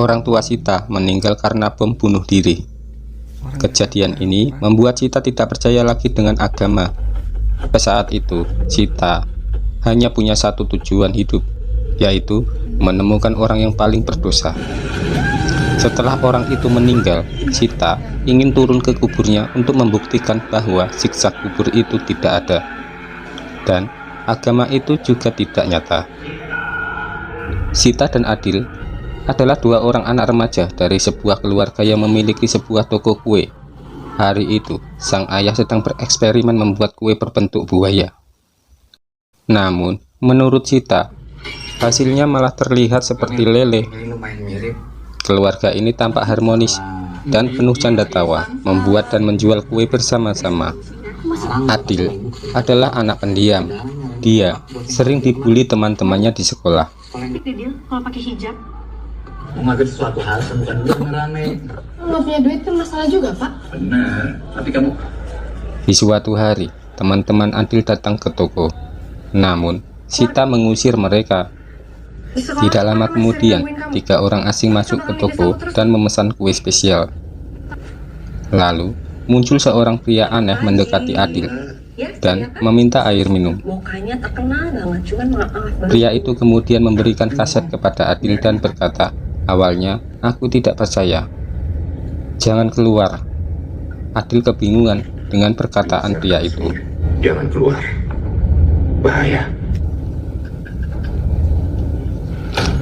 Orang tua Sita meninggal karena bom bunuh diri. Kejadian ini membuat Sita tidak percaya lagi dengan agama. Pada saat itu, Sita hanya punya satu tujuan hidup, yaitu menemukan orang yang paling berdosa. Setelah orang itu meninggal, Sita ingin turun ke kuburnya untuk membuktikan bahwa siksa kubur itu tidak ada, dan agama itu juga tidak nyata. Sita dan Adil adalah dua orang anak remaja dari sebuah keluarga yang memiliki sebuah toko kue. Hari itu, sang ayah sedang bereksperimen membuat kue berbentuk buaya. Namun, menurut Sita, hasilnya malah terlihat seperti lele. Keluarga ini tampak harmonis dan penuh canda tawa, membuat dan menjual kue bersama-sama. Adil adalah anak pendiam. Dia sering dibully teman-temannya di sekolah. Kalau pakai hijab mengambil sesuatu hal bukan rame. nggak punya duit kan masalah juga, Pak. Benar, tapi kamu Di suatu hari, teman-teman Adil datang ke toko. Namun, Sita mengusir mereka. Tidak lama kemudian, 3 orang asing masuk ke toko dan memesan kue spesial. Lalu, muncul seorang pria aneh mendekati Adil dan meminta air minum. Mukanya terkenal banget, cuman maaf. Pria itu kemudian memberikan kaset kepada Adil dan berkata, "Awalnya, aku tidak percaya. Jangan keluar." Adil kebingungan dengan perkataan pria itu. jangan keluar. Bahaya.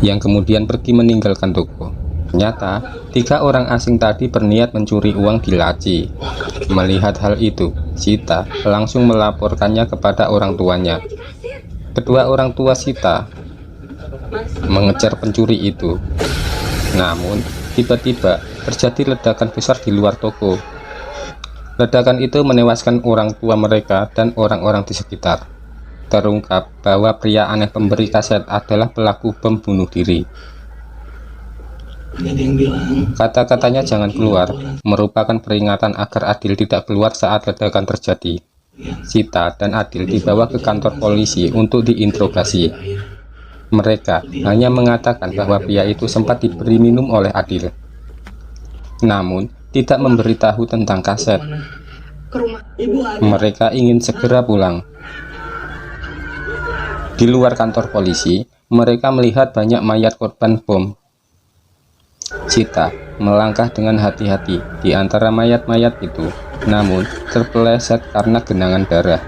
Yang kemudian pergi meninggalkan toko. Ternyata, 3 orang asing tadi berniat mencuri uang di laci. Melihat hal itu, Sita langsung melaporkannya kepada orang tuanya. Kedua orang tua Sita mengejar pencuri itu. Namun, tiba-tiba terjadi ledakan besar di luar toko. Ledakan itu menewaskan orang tua mereka dan orang-orang di sekitar. Terungkap bahwa pria aneh pemberi kaset adalah pelaku bom bunuh diri. Ada yang bilang Kata-katanya "jangan keluar" merupakan peringatan agar Adil tidak keluar saat ledakan terjadi. Sita dan Adil dibawa ke kantor polisi untuk diinterogasi. Mereka hanya mengatakan bahwa pria itu sempat diberi minum oleh Adil, namun tidak memberitahu tentang kaset. Ke rumah. Mereka ingin segera pulang. Di luar kantor polisi, mereka melihat banyak mayat korban bom. Sita melangkah dengan hati-hati di antara mayat-mayat itu, namun terpeleset karena genangan darah.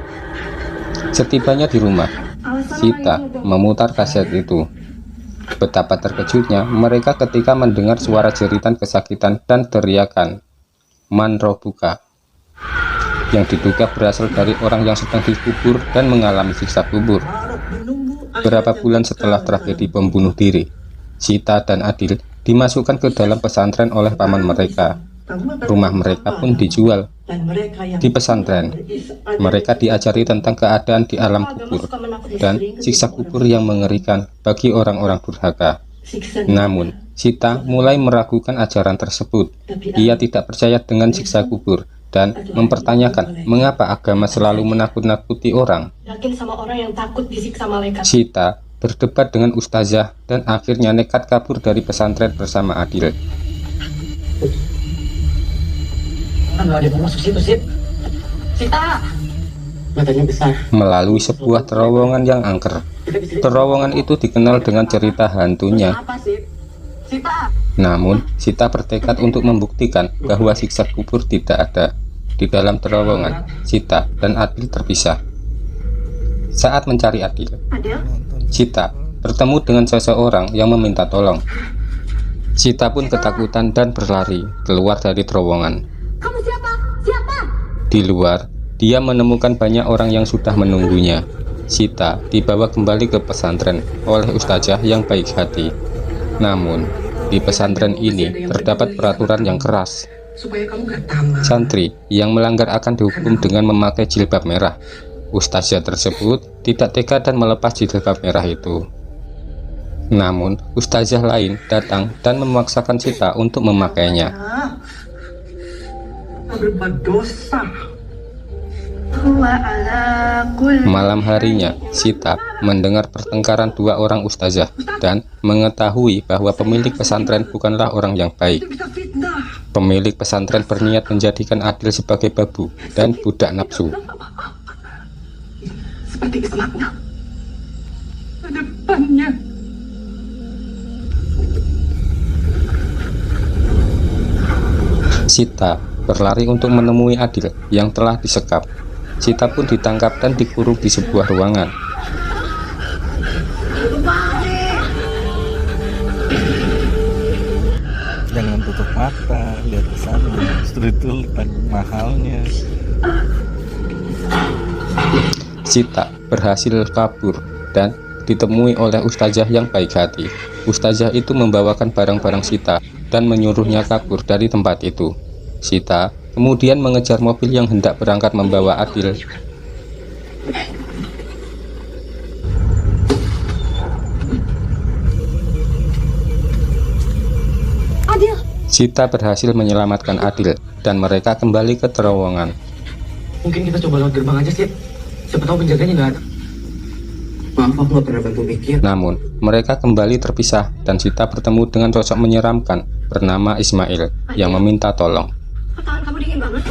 Setibanya di rumah, Sita memutar kaset itu. Betapa terkejutnya mereka ketika mendengar suara jeritan kesakitan dan teriakan "Man Robuka", yang diduga berasal dari orang yang sedang dikubur dan mengalami siksa kubur. Berapa bulan setelah tragedi bom bunuh diri, Sita dan Adil dimasukkan ke dalam pesantren oleh paman mereka. Rumah mereka pun dijual. Di pesantren, mereka diajari tentang keadaan di alam kubur dan siksa kubur yang mengerikan bagi orang-orang durhaka. Namun, Sita mulai meragukan ajaran tersebut. Ia tidak percaya dengan siksa kubur dan mempertanyakan mengapa agama selalu menakut-nakuti orang. Yakin sama orang yang takut disiksa malaikat. Sita berdebat dengan ustazah dan akhirnya nekat kabur dari pesantren bersama Adil. nggak ada yang masuk situ sih. Sita, Matanya besar. Melalui sebuah terowongan yang angker. Terowongan itu dikenal dengan cerita hantunya. apa sih? Sita. Namun, Sita bertekad untuk membuktikan bahwa siksa kubur tidak ada. Di dalam terowongan, Sita dan Adil terpisah. Saat mencari Adil, Adil? Sita bertemu dengan seseorang yang meminta tolong. Sita pun ketakutan dan berlari keluar dari terowongan. Kamu siapa? Siapa? Di luar, dia menemukan banyak orang yang sudah menunggunya. Sita dibawa kembali ke pesantren oleh ustazah yang baik hati. Namun, di pesantren ini terdapat peraturan yang keras. Supaya kamu gak tamat. Santri yang melanggar akan dihukum dengan memakai jilbab merah. Ustazah tersebut tidak tega dan melepas jilbab merah itu. Namun, ustazah lain datang dan memaksakan Sita untuk memakainya. Berbuat dosa. Malam harinya, Sita mendengar pertengkaran dua orang ustazah dan mengetahui bahwa pemilik pesantren bukanlah orang yang baik. Pemilik pesantren berniat menjadikan Adil sebagai babu dan budak nafsu. Seperti kesemakna. Depannya. Sita berlari untuk menemui Adil yang telah disekap. Sita pun ditangkap dan dikurung di sebuah ruangan. Jangan tutup mata, lihat ke sana. Justru itu letak mahalnya. Sita berhasil kabur dan ditemui oleh ustazah yang baik hati. Ustazah itu membawakan barang-barang Sita dan menyuruhnya kabur dari tempat itu. Sita kemudian mengejar mobil yang hendak berangkat membawa Adil. Adil. Sita berhasil menyelamatkan Adil dan mereka kembali ke terowongan. Mungkin kita coba lewat gerbang aja sih. Siapa tahu penjaganya nggak ada. Maaf, aku nggak pernah bantu mikir. Namun, mereka kembali terpisah dan Sita bertemu dengan sosok menyeramkan bernama Ismail yang meminta tolong. Tangan kamu dingin banget.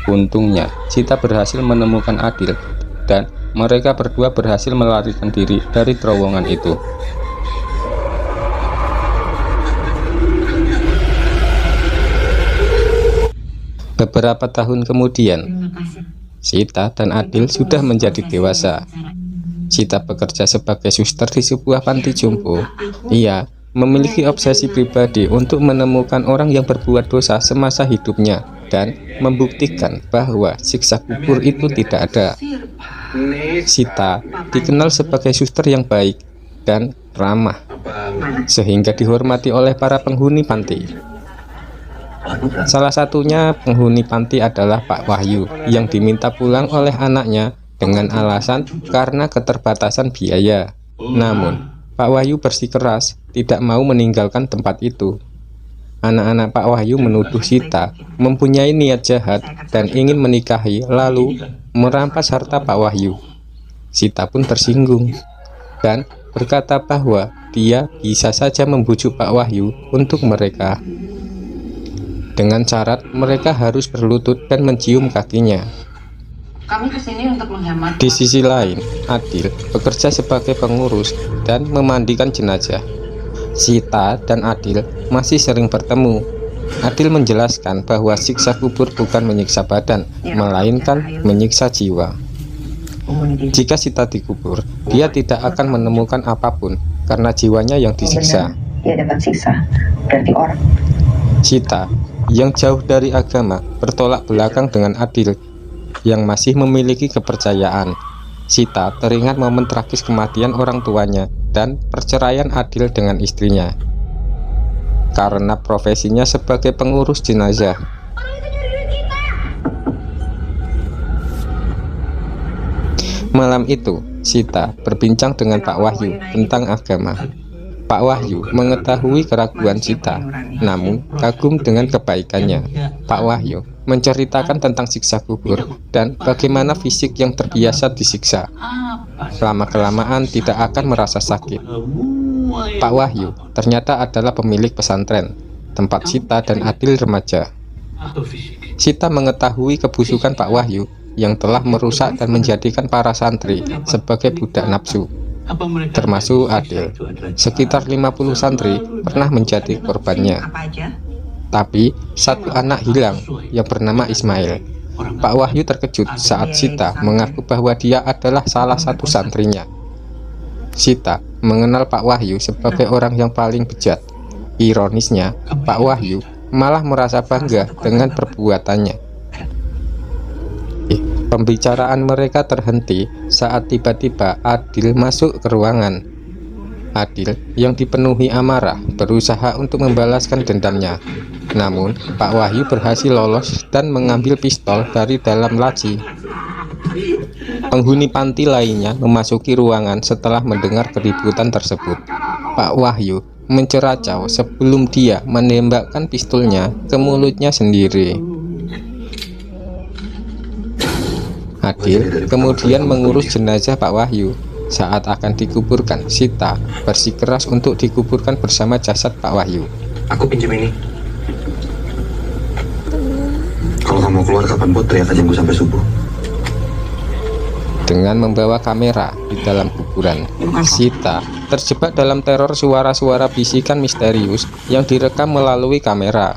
Untungnya, Sita berhasil menemukan Adil dan mereka berdua berhasil melarikan diri dari terowongan itu. Beberapa tahun kemudian, Sita dan Adil sudah menjadi dewasa. Sita bekerja sebagai suster di sebuah panti jompo. Ia memiliki obsesi pribadi untuk menemukan orang yang berbuat dosa semasa hidupnya dan membuktikan bahwa siksa kubur itu tidak ada. Sita dikenal sebagai suster yang baik dan ramah, sehingga dihormati oleh para penghuni panti. Salah satunya penghuni panti adalah Pak Wahyu yang diminta pulang oleh anaknya dengan alasan karena keterbatasan biaya. Namun, Pak Wahyu bersikeras tidak mau meninggalkan tempat itu. Anak-anak Pak Wahyu menuduh Sita mempunyai niat jahat dan ingin menikahi lalu merampas harta Pak Wahyu. Sita pun tersinggung dan berkata bahwa dia bisa saja membujuk Pak Wahyu untuk mereka. Dengan syarat mereka harus berlutut dan mencium kakinya. Kami kesini untuk menghemat. Di sisi lain, Adil bekerja sebagai pengurus dan memandikan jenazah. Sita dan Adil masih sering bertemu. Adil menjelaskan bahwa siksa kubur bukan menyiksa badan, melainkan menyiksa jiwa. Jika Sita dikubur, dia tidak akan menemukan apapun karena jiwanya yang disiksa. Dia dapat siksa, berarti orang. Sita yang jauh dari agama bertolak belakang dengan Adil yang masih memiliki kepercayaan. Sita teringat momen tragis kematian orang tuanya dan perceraian Adil dengan istrinya karena profesinya sebagai pengurus jenazah. Malam itu, Sita berbincang dengan Pak Wahyu tentang agama. Pak Wahyu mengetahui keraguan Sita, namun kagum dengan kebaikannya. Pak Wahyu menceritakan tentang siksa kubur dan bagaimana fisik yang terbiasa disiksa lama-kelamaan tidak akan merasa sakit. Pak Wahyu ternyata adalah pemilik pesantren, tempat Sita dan Adil remaja. Sita mengetahui kebusukan Pak Wahyu yang telah merusak dan menjadikan para santri sebagai budak nafsu, termasuk Adil. Sekitar 50 santri pernah menjadi korbannya. Tapi satu anak hilang yang bernama Ismail. Pak Wahyu terkejut saat Sita mengaku bahwa dia adalah salah satu santrinya. Sita mengenal Pak Wahyu sebagai orang yang paling bejat. Ironisnya, Pak Wahyu malah merasa bangga dengan perbuatannya. Pembicaraan mereka terhenti saat tiba-tiba Adil masuk ke ruangan. Adil yang dipenuhi amarah berusaha untuk membalaskan dendamnya. Namun, Pak Wahyu berhasil lolos dan mengambil pistol dari dalam laci. Penghuni panti lainnya memasuki ruangan setelah mendengar keributan tersebut. Pak Wahyu menceracau sebelum dia menembakkan pistolnya ke mulutnya sendiri. Adil kemudian mengurus jenazah Pak Wahyu. Saat akan dikuburkan, Sita bersikeras untuk dikuburkan bersama jasad Pak Wahyu. Aku pinjam ini. Kalau kamu keluar kapan pun teriak aja sampai subuh. Dengan membawa kamera di dalam kuburan, Sita terjebak dalam teror suara-suara bisikan misterius yang direkam melalui kamera.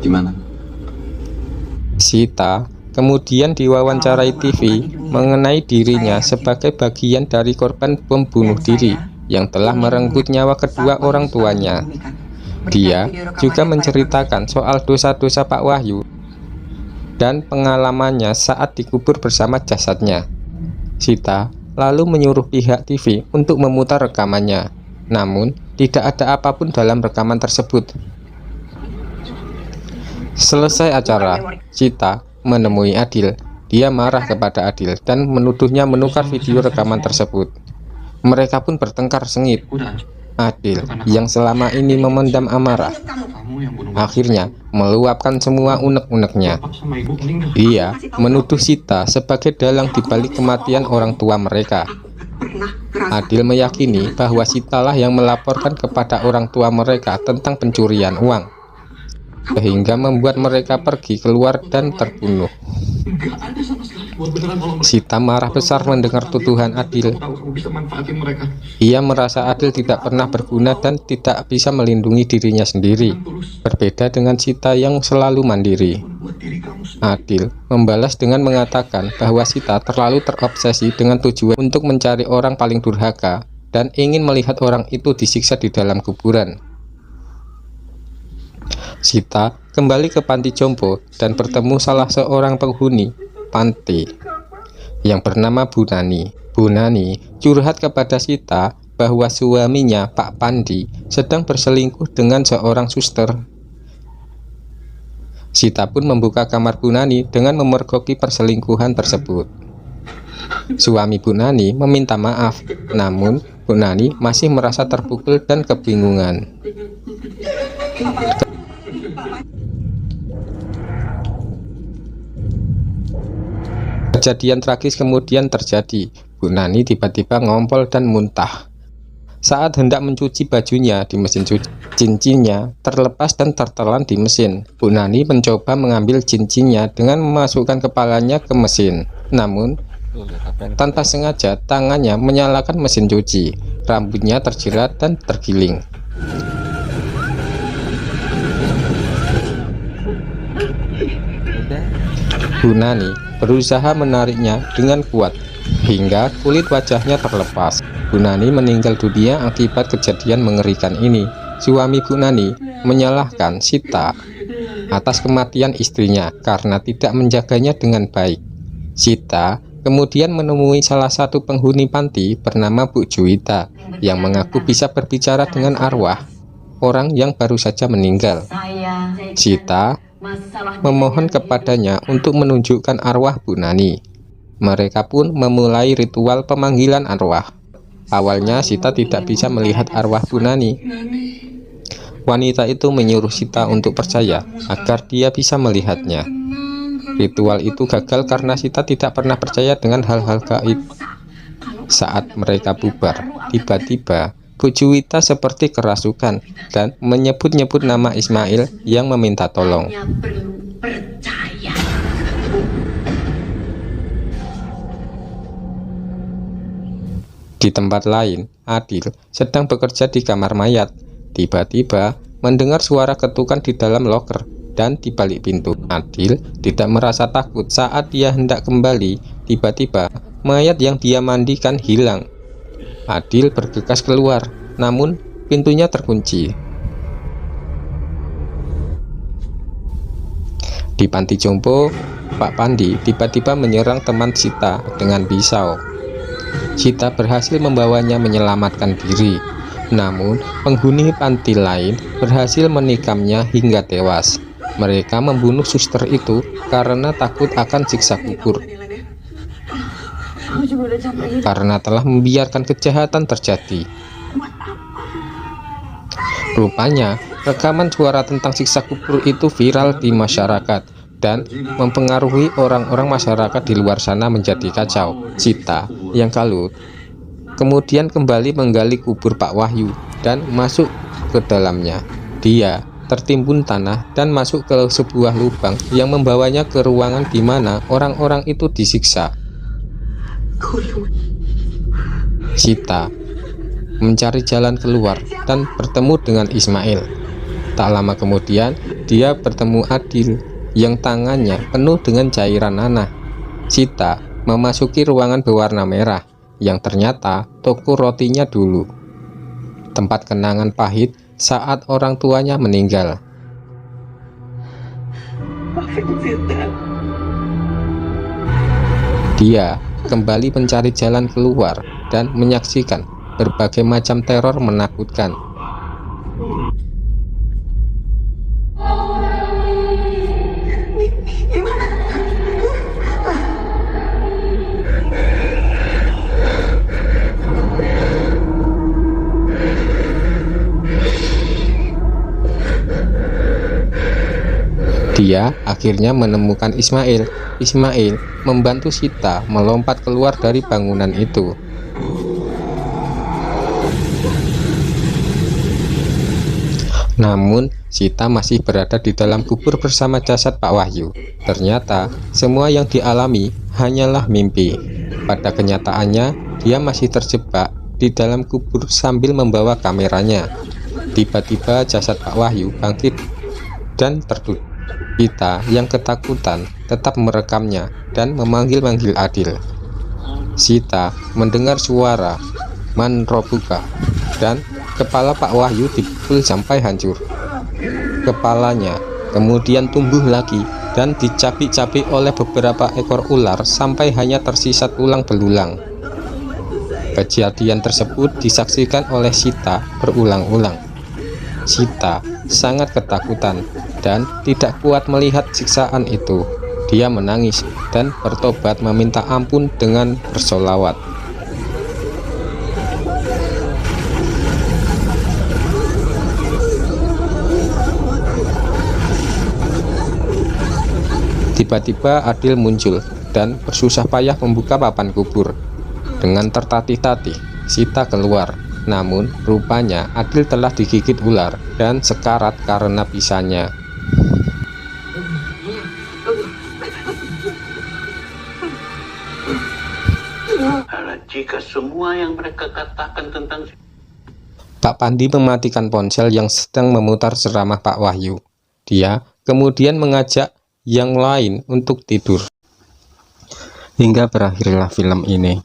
Gimana? Sita kemudian diwawancarai TV mengenai dirinya sebagai bagian dari korban bom bunuh diri yang telah merenggut nyawa kedua orang tuanya. Dia juga menceritakan soal dosa-dosa Pak Wahyu dan pengalamannya saat dikubur bersama jasadnya. Sita lalu menyuruh pihak TV untuk memutar rekamannya, namun tidak ada apapun dalam rekaman tersebut. Selesai acara, Sita menemui Adil. Dia marah kepada Adil dan menuduhnya menukar video rekaman tersebut. Mereka pun bertengkar sengit. Adil yang selama ini memendam amarah akhirnya meluapkan semua unek-uneknya. Dia menuduh Sita sebagai dalang dibalik kematian orang tua mereka. Adil meyakini bahwa Sita lah yang melaporkan kepada orang tua mereka tentang pencurian uang, sehingga membuat mereka pergi keluar dan terbunuh. Sita marah besar mendengar tuduhan Adil. Ia merasa Adil tidak pernah berguna dan tidak bisa melindungi dirinya sendiri, berbeda dengan Sita yang selalu mandiri. Adil membalas dengan mengatakan bahwa Sita terlalu terobsesi dengan tujuan untuk mencari orang paling durhaka dan ingin melihat orang itu disiksa di dalam kuburan. Sita kembali ke panti jompo dan bertemu salah seorang penghuni panti yang bernama Bu Nani. Bu Nani curhat kepada Sita bahwa suaminya Pak Pandi sedang berselingkuh dengan seorang suster. Sita pun membuka kamar Bu Nani dengan memergoki perselingkuhan tersebut. Suami Bu Nani meminta maaf, namun Bu Nani masih merasa terpukul dan kebingungan. Kejadian tragis kemudian terjadi. Bu Nani tiba-tiba ngompol dan muntah. Saat hendak mencuci bajunya di mesin cuci, cincinnya terlepas dan tertelan di mesin. Bu Nani mencoba mengambil cincinnya dengan memasukkan kepalanya ke mesin. Namun, tanpa sengaja tangannya menyalakan mesin cuci. Rambutnya terjerat dan tergiling. Bu Nani berusaha menariknya dengan kuat hingga kulit wajahnya terlepas. Bu Nani meninggal dunia akibat kejadian mengerikan ini. Suami Bu Nani menyalahkan Sita atas kematian istrinya karena tidak menjaganya dengan baik. Sita kemudian menemui salah satu penghuni panti bernama Bu Juwita yang mengaku bisa berbicara dengan arwah orang yang baru saja meninggal. Sita memohon kepadanya untuk menunjukkan arwah Bu Nani. Mereka pun memulai ritual pemanggilan arwah. Awalnya Sita tidak bisa melihat arwah Bu Nani. Wanita itu menyuruh Sita untuk percaya agar dia bisa melihatnya. Ritual itu gagal karena Sita tidak pernah percaya dengan hal-hal gaib. Saat mereka bubar, tiba-tiba Bu Juwita seperti kerasukan dan menyebut-nyebut nama Ismail yang meminta tolong. Di tempat lain, Adil sedang bekerja di kamar mayat. Tiba-tiba mendengar suara ketukan di dalam loker dan di balik pintu. Adil tidak merasa takut saat dia hendak kembali. Tiba-tiba mayat yang dia mandikan hilang. Adil bergegas keluar, namun pintunya terkunci. Di panti jompo, Pak Pandi tiba-tiba menyerang teman Sita dengan pisau. Sita berhasil membawanya menyelamatkan diri. Namun, penghuni panti lain berhasil menikamnya hingga tewas. Mereka membunuh suster itu karena takut akan siksa kubur. Karena telah membiarkan kejahatan terjadi. Rupanya, rekaman suara tentang siksa kubur itu viral di masyarakat dan mempengaruhi orang-orang masyarakat di luar sana menjadi kacau. Sita yang kalut kemudian kembali menggali kubur Pak Wahyu dan masuk ke dalamnya. Dia tertimbun tanah dan masuk ke sebuah lubang yang membawanya ke ruangan di mana orang-orang itu disiksa. Sita mencari jalan keluar dan bertemu dengan Ismail. Tak lama kemudian, dia bertemu Adil yang tangannya penuh dengan cairan nanah. Sita memasuki ruangan berwarna merah yang ternyata toko rotinya dulu, tempat kenangan pahit saat orang tuanya meninggal. Dia kembali mencari jalan keluar dan menyaksikan berbagai macam teror menakutkan. Dia akhirnya menemukan Ismail. Ismail membantu Sita melompat keluar dari bangunan itu. Namun, Sita masih berada di dalam kubur bersama jasad Pak Wahyu. Ternyata, semua yang dialami hanyalah mimpi. Pada kenyataannya, dia masih terjebak di dalam kubur sambil membawa kameranya. Tiba-tiba jasad Pak Wahyu bangkit dan terduduk. Sita yang ketakutan tetap merekamnya dan memanggil-manggil Adil. Sita mendengar suara "Man Robuka" dan kepala Pak Wahyu dipukul sampai hancur. Kepalanya kemudian tumbuh lagi dan dicapik-capik oleh beberapa ekor ular sampai hanya tersisa tulang belulang. Kejadian tersebut disaksikan oleh Sita berulang-ulang. Sita sangat ketakutan dan tidak kuat melihat siksaan itu. Dia menangis dan bertobat meminta ampun dengan bersolawat. Tiba-tiba Adil muncul dan bersusah payah membuka papan kubur. Dengan tertatih-tatih, Sita keluar. Namun, rupanya Adil telah digigit ular dan sekarat karena bisanya. Jika semua yang mereka katakan tentang Pak Pandi mematikan ponsel yang sedang memutar ceramah Pak Wahyu. Dia kemudian mengajak yang lain untuk tidur. Hingga berakhirlah film ini.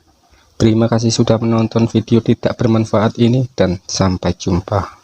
Terima kasih sudah menonton video tidak bermanfaat ini dan sampai jumpa.